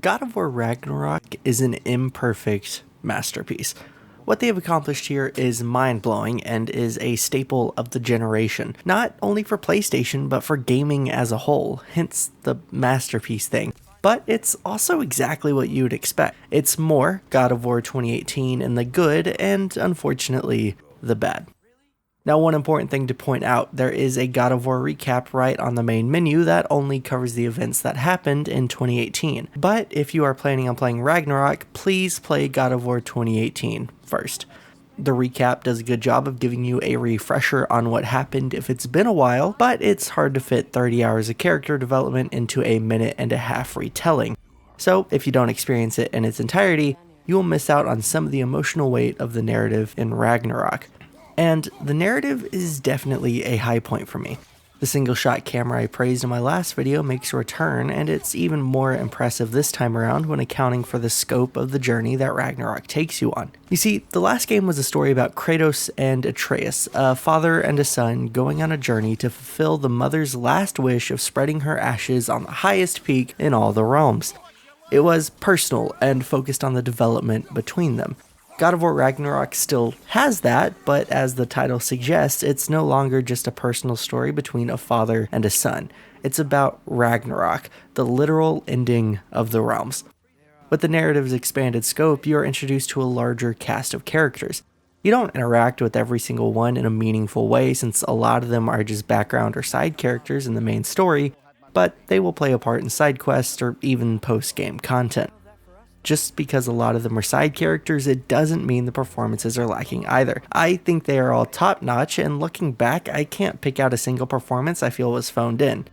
God of War Ragnarök is an imperfect masterpiece. What they have accomplished here is mind-blowing and is a staple of the generation, not only for PlayStation, but for gaming as a whole, hence the masterpiece thing. But it's also exactly what you would expect. It's more God of War 2018 in the good and, unfortunately, the bad. Now, one important thing to point out, there is a God of War recap right on the main menu that only covers the events that happened in 2018. But if you are planning on playing Ragnarok, please play God of War 2018 first. The recap does a good job of giving you a refresher on what happened if it's been a while, but it's hard to fit 30 hours of character development into a minute-and-a-half retelling. So if you don't experience it in its entirety, you will miss out on some of the emotional weight of the narrative in Ragnarok. And the narrative is definitely a high point for me. The single-shot camera I praised in my last video makes a return, and it's even more impressive this time around when accounting for the scope of the journey that Ragnarok takes you on. You see, the last game was a story about Kratos and Atreus, a father and a son going on a journey to fulfill the mother's last wish of spreading her ashes on the highest peak in all the realms. It was personal and focused on the development between them. God of War Ragnarok still has that, but as the title suggests, it's no longer just a personal story between a father and a son. It's about Ragnarok, the literal ending of the realms. With the narrative's expanded scope, you are introduced to a larger cast of characters. You don't interact with every single one in a meaningful way, since a lot of them are just background or side characters in the main story, but they will play a part in side quests or even post-game content. Just because a lot of them are side characters, it doesn't mean the performances are lacking either. I think they are all top-notch, and looking back, I can't pick out a single performance I feel was phoned in.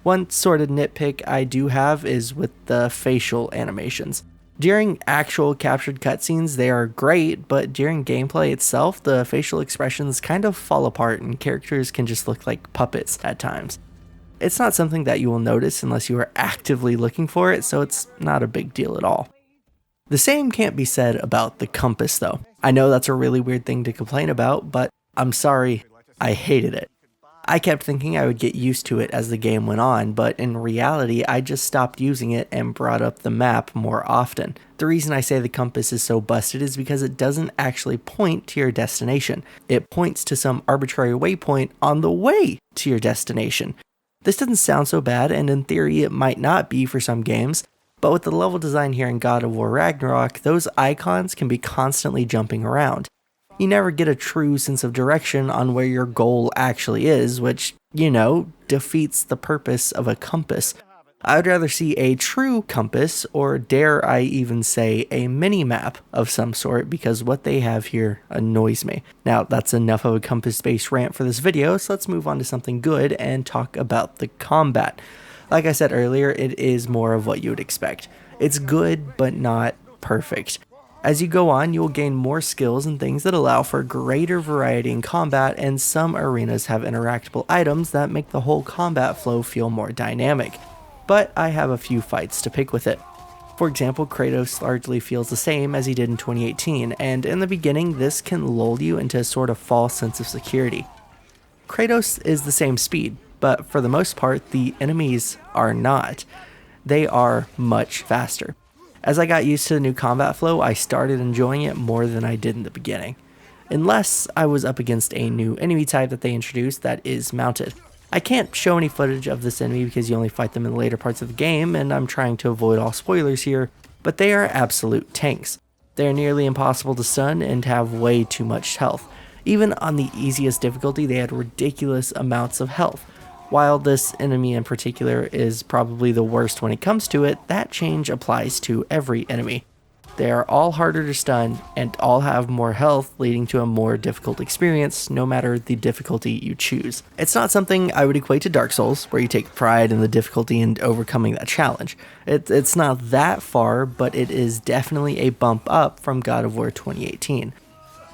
One sort of nitpick I do have is with the facial animations. During actual captured cutscenes, they are great, but during gameplay itself, the facial expressions kind of fall apart and characters can just look like puppets at times. It's not something that you will notice unless you are actively looking for it, so it's not a big deal at all. The same can't be said about the compass though. I know that's a really weird thing to complain about, but I'm sorry, I hated it. I kept thinking I would get used to it as the game went on, but in reality I just stopped using it and brought up the map more often. The reason I say the compass is so busted is because it doesn't actually point to your destination. It points to some arbitrary waypoint on the way to your destination. This doesn't sound so bad, and in theory it might not be for some games, but with the level design here in God of War Ragnarok, those icons can be constantly jumping around. You never get a true sense of direction on where your goal actually is, which, defeats the purpose of a compass. I would rather see a true compass, or dare I even say a mini-map of some sort, because what they have here annoys me. Now, that's enough of a compass-based rant for this video, so let's move on to something good and talk about the combat. Like I said earlier, it is more of what you would expect. It's good, but not perfect. As you go on, you'll gain more skills and things that allow for greater variety in combat, and some arenas have interactable items that make the whole combat flow feel more dynamic. But I have a few fights to pick with it. For example, Kratos largely feels the same as he did in 2018, and in the beginning, this can lull you into a sort of false sense of security. Kratos is the same speed, but for the most part, the enemies are not. They are much faster. As I got used to the new combat flow, I started enjoying it more than I did in the beginning. Unless I was up against a new enemy type that they introduced that is mounted. I can't show any footage of this enemy because you only fight them in the later parts of the game, and I'm trying to avoid all spoilers here, but they are absolute tanks. They are nearly impossible to stun and have way too much health. Even on the easiest difficulty, they had ridiculous amounts of health. While this enemy in particular is probably the worst when it comes to it, that change applies to every enemy. They are all harder to stun and all have more health, leading to a more difficult experience no matter the difficulty you choose. It's not something I would equate to Dark Souls, where you take pride in the difficulty and overcoming that challenge. It's not that far, but it is definitely a bump up from God of War 2018.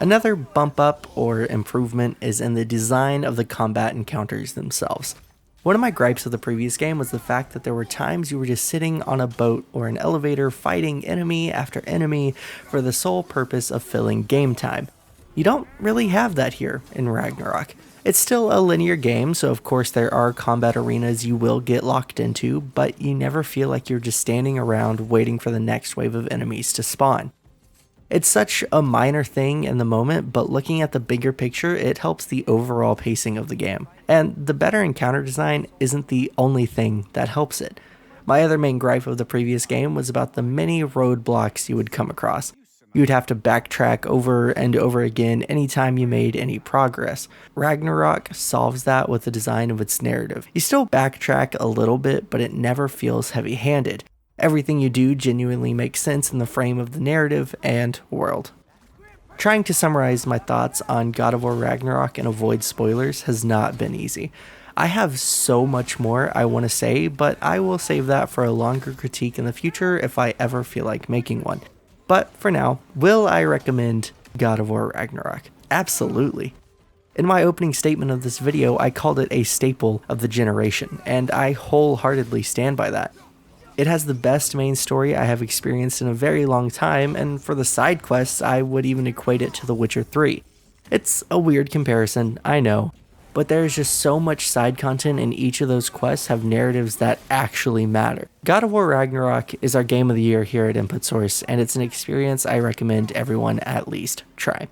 Another bump up or improvement is in the design of the combat encounters themselves. One of my gripes of the previous game was the fact that there were times you were just sitting on a boat or an elevator fighting enemy after enemy for the sole purpose of filling game time. You don't really have that here in Ragnarok. It's still a linear game, so of course there are combat arenas you will get locked into, but you never feel like you're just standing around waiting for the next wave of enemies to spawn. It's such a minor thing in the moment, but looking at the bigger picture, it helps the overall pacing of the game. And the better encounter design isn't the only thing that helps it. My other main gripe of the previous game was about the many roadblocks you would come across. You would have to backtrack over and over again anytime you made any progress. Ragnarök solves that with the design of its narrative. You still backtrack a little bit, but it never feels heavy-handed. Everything you do genuinely makes sense in the frame of the narrative and world. Trying to summarize my thoughts on God of War Ragnarök and avoid spoilers has not been easy. I have so much more I want to say, but I will save that for a longer critique in the future if I ever feel like making one. But for now, will I recommend God of War Ragnarök? Absolutely. In my opening statement of this video, I called it a staple of the generation, and I wholeheartedly stand by that. It has the best main story I have experienced in a very long time, and for the side quests, I would even equate it to The Witcher 3. It's a weird comparison, I know, but there's just so much side content, and each of those quests have narratives that actually matter. God of War Ragnarök is our game of the year here at InputSource, and it's an experience I recommend everyone at least try.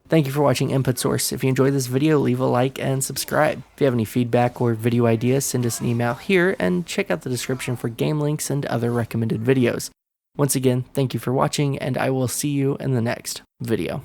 Thank you for watching InputSource. If you enjoyed this video, leave a like and subscribe. If you have any feedback or video ideas, send us an email here and check out the description for game links and other recommended videos. Once again, thank you for watching, and I will see you in the next video.